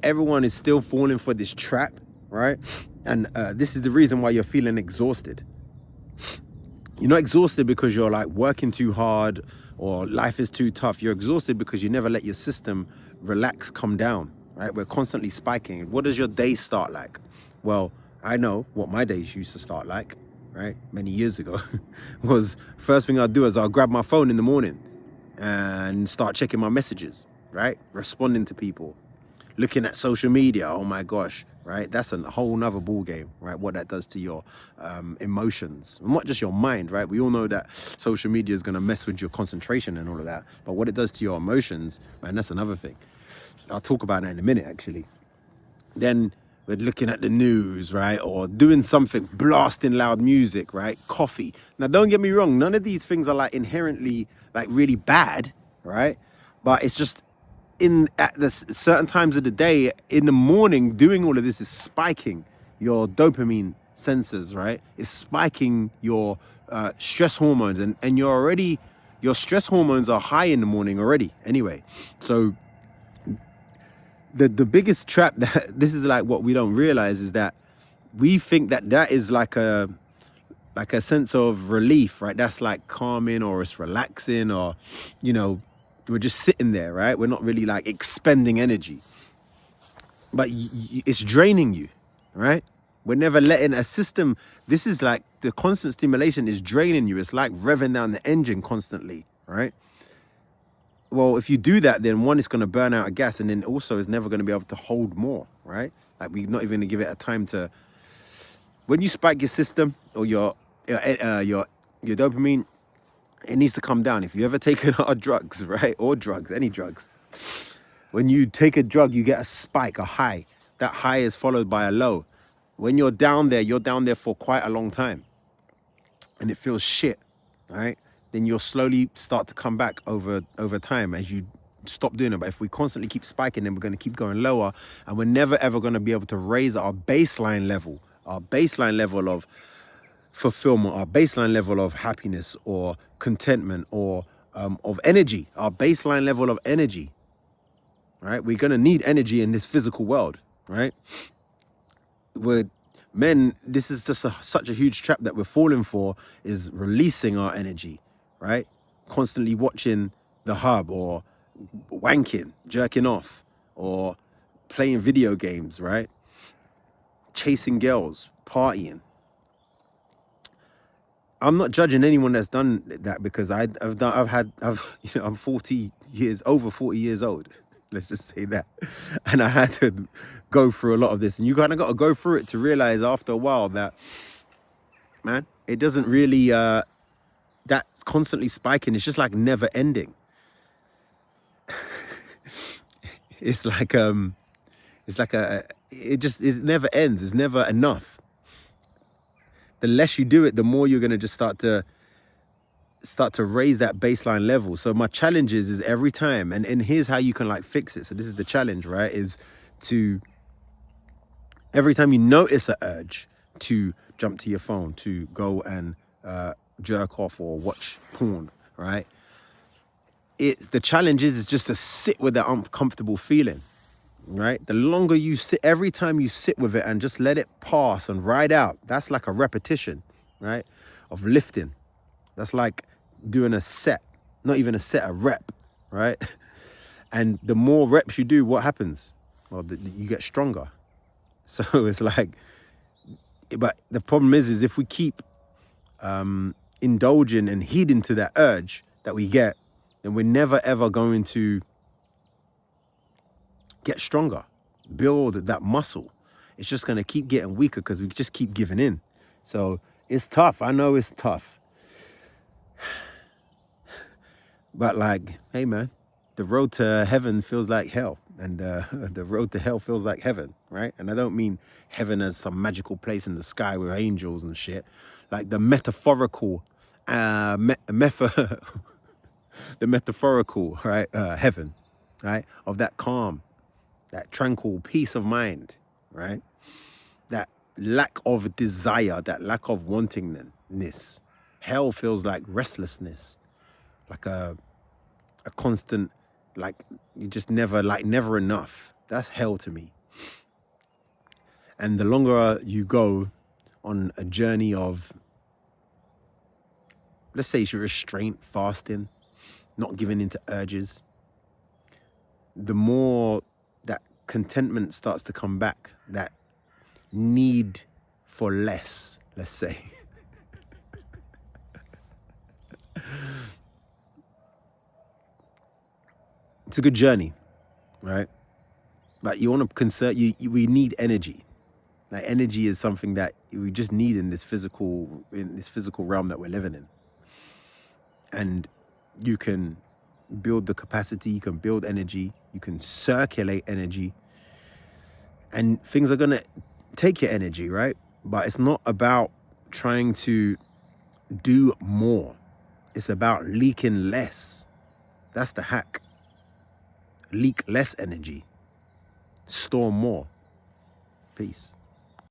everyone is still falling for this trap, right? And this is the reason why you're feeling exhausted. You're not exhausted because you're like working too hard or life is too tough. You're exhausted because you never let your system relax, come down, right? We're constantly spiking. What does your day start like? Well, I know what my days used to start like, right? Many years ago was first thing I'd do is I'll grab my phone in the morning and start checking my messages, right? Responding to people, looking at social media. Oh my gosh, right? That's a whole nother ball game, right? What that does to your emotions, not just your mind, right? We all know that social media is going to mess with your concentration and all of that, but what it does to your emotions, man, that's another thing. I'll talk about that in a minute, actually. Then we're looking at the news, right? Or doing something, blasting loud music, right? Coffee. Now, don't get me wrong. None of these things are like inherently like really bad, right? But it's just at the certain times of the day, in the morning, doing all of this is spiking your dopamine sensors, right? It's spiking your stress hormones, and your stress hormones are high in the morning already anyway. So the biggest trap that this is like what we don't realize is that we think that is like a sense of relief, right? That's like calming, or it's relaxing, or we're just sitting there, right? We're not really like expending energy, but it's draining you, right? We're never letting a system. This is like the constant stimulation is draining you. It's like revving down the engine constantly, right? Well, if you do that, then one, it's going to burn out of gas, and then also it's never going to be able to hold more, right? Like we're not even going to give it a time to. When you spike your system or your dopamine, it needs to come down. If you ever taken drugs, right, or drugs, any drugs, when you take a drug, you get a spike, a high. That high is followed by a low. When you're down there for quite a long time, and it feels shit, right? Then you'll slowly start to come back over time as you stop doing it. But if we constantly keep spiking, then we're going to keep going lower, and we're never ever going to be able to raise our baseline level of fulfillment, our baseline level of happiness or contentment or of energy, our baseline level of energy, right? We're going to need energy in this physical world, right? This is just such a huge trap that we're falling for, is releasing our energy, right? Constantly watching the hub, or wanking, jerking off, or playing video games, right? Chasing girls, partying. I'm not judging anyone that's done that, because I'm 40 years, over 40 years old. Let's just say that. And I had to go through a lot of this. And you kind of got to go through it to realize after a while that, man, it doesn't really, that constantly spiking, it's just like never ending. It never ends. It's never enough. The less you do it, the more you're going to just start to raise that baseline level. So my challenge is every time, and here's how you can like fix it. So this is the challenge, right? Is to, every time you notice an urge to jump to your phone, to go and jerk off or watch porn, right? The challenge is just to sit with that uncomfortable feeling, right? The longer you sit, every time you sit with it and just let it pass and ride out, that's like a repetition, right? Of lifting. That's like doing a set, not even a set, a rep, right? And the more reps you do, what happens? Well, you get stronger. So it's like, but the problem is if we keep indulging and heeding to that urge that we get, then we're never ever going to get stronger, build that muscle. It's just going to keep getting weaker because we just keep giving in. So it's tough. I know it's tough. But like, hey man, the road to heaven feels like hell, and the road to hell feels like heaven, right? And I don't mean heaven as some magical place in the sky with angels and shit. Like the metaphorical, the metaphorical, right, heaven, right, of that calm, that tranquil peace of mind, right? That lack of desire, that lack of wantingness. Hell feels like restlessness, like a constant, like you just never enough. That's hell to me. And the longer you go on a journey of, let's say it's your restraint, fasting, not giving into urges, the more that contentment starts to come back, that need for less, let's say. It's a good journey, right? But you want to conserve, we need energy. Like energy is something that we just need in this physical realm that we're living in. And you can build the capacity, you can build energy, you can circulate energy, and things are going to take your energy, right? But it's not about trying to do more. It's about leaking less. That's the hack. Leak less energy. Store more. Peace.